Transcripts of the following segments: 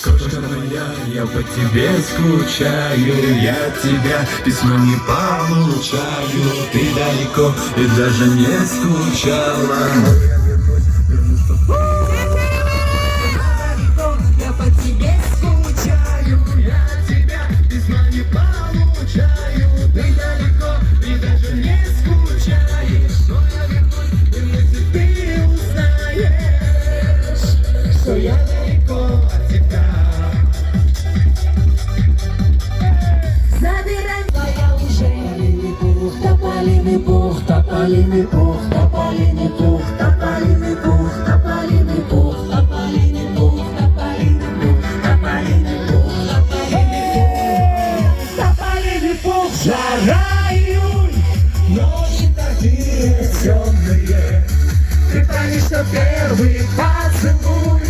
Кошка моя, я по тебе скучаю, я тебя письма не получаю, ты далеко и даже не скучала. Я по тебе скучаю, я тебя письма не получаю, ты далеко и даже не скучаешь, но я вернусь, если ты узнаешь, что я далеко от тебя. Забирай, я уже тополиный пух, тополиный пух, тополиный пух, тополиный пух, тополиный пух, тополиный пух, тополиный пух, тополиный пух, тополиный пух. Жара, июль, ночи такие темные, ты помнишь, что первый поцелуй.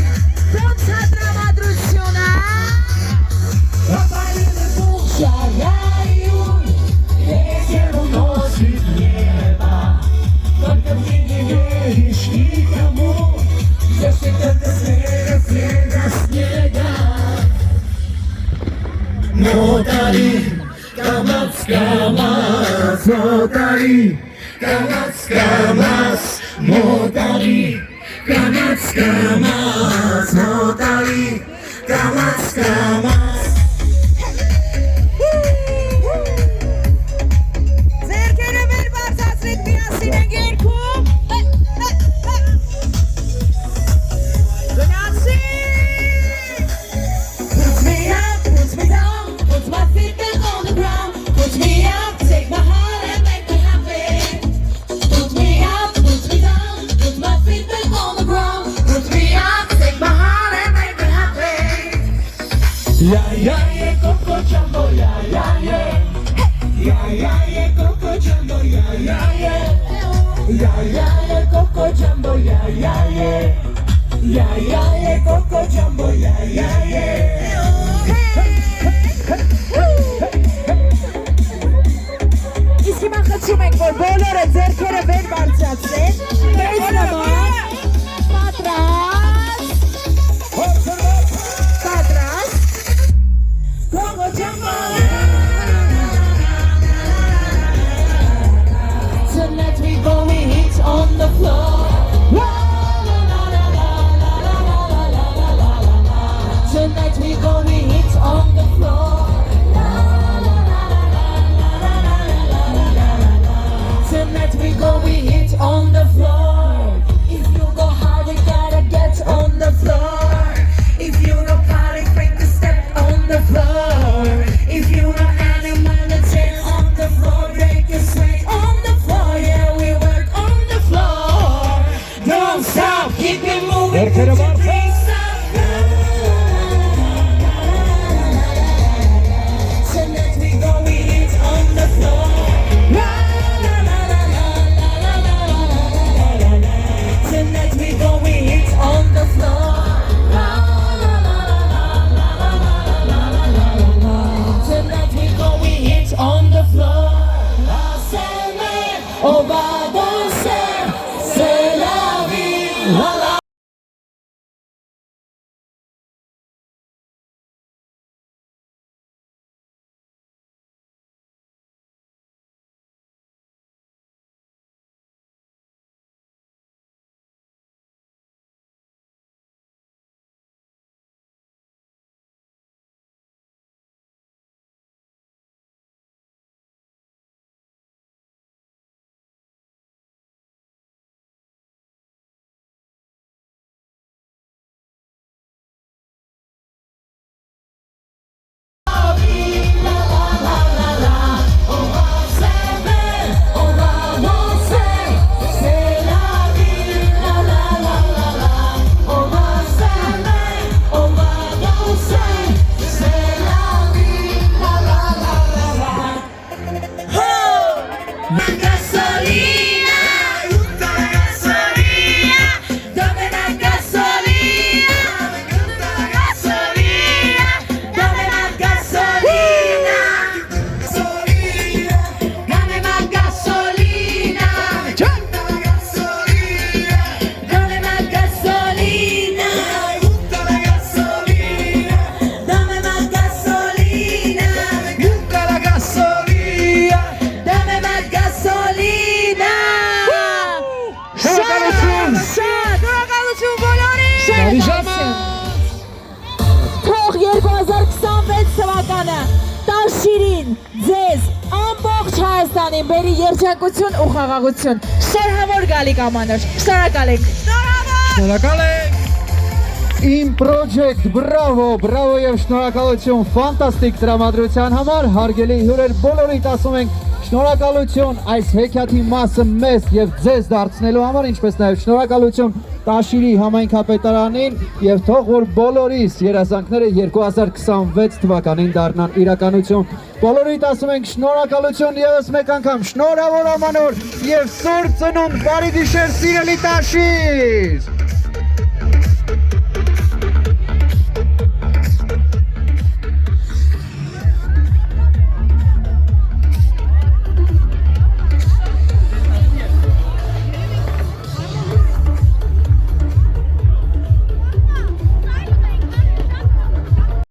Солнце трава друзьюна. Тополиный пух, жара, июль, ветер уносит небо, только ты не веришь никому, если только снега, снега, снега. Мотори, КамАЗ, КамАЗ, мотори, КамАЗ, КамАЗ, мотори, КамАЗ, КамАЗ, мотори, КамАЗ, КамАЗ. Ձերքերը վեր բարձրացրեք միասին ենք երգում։ Գնացի։ Put me up, put me down, put my feet back on the ground. Put me up, take my heart and make me happy. Put me up, put me down, put my feet back on the ground. Put me up, take my heart and make me happy. Yeah, Coco Jumbo, yeah. Yeah, Coco Jumbo, yeah. Yeah, Coco Jumbo, yeah. Yeah, Coco Jumbo, yeah. Իսկ հիմա խնդրում ենք, որ բոլորը ձեռքերը վեր բարձրացրեն։ Մեծ նման։ Պատրաստ։ Coco Jumbo. Tonight we going hit on the floor. Tonight we going hit on the floor. Tonight we going hit on the floor. If you go hard, you gotta get շնորհակալություն։ Թող 2026 թվականը Տաշիրին ձեզ ամբողջ Հայաստանին բերի երջանկություն ու խաղաղություն։ Շնորհավոր գալիք ամանոր։ Շնորհակալ եք։ Շնորհակալ եք։ Իմ project, բրավո, բրավո եւ շնորհակալություն ֆանտաստիկ տրամադրության համար, հարգելի հյուրեր, բոլորիդ ասում ենք շնորհակալություն այս հեքիաթի մասը մեզ եւ ձեզ դարձնելու համար, ինչպես նաեւ շնորհակալություն Տաշիրի համայնքապետարանին եւ թող որ բոլորիս երազանքները 2026 թվականին դառնան իրականություն։ Բոլորիդ ասում ենք շնորհակալություն եւս մեկ անգամ, շնորհավոր ամանոր եւ սուրբ ծնունդ, բարի գիշեր, սիրելի Տաշիր։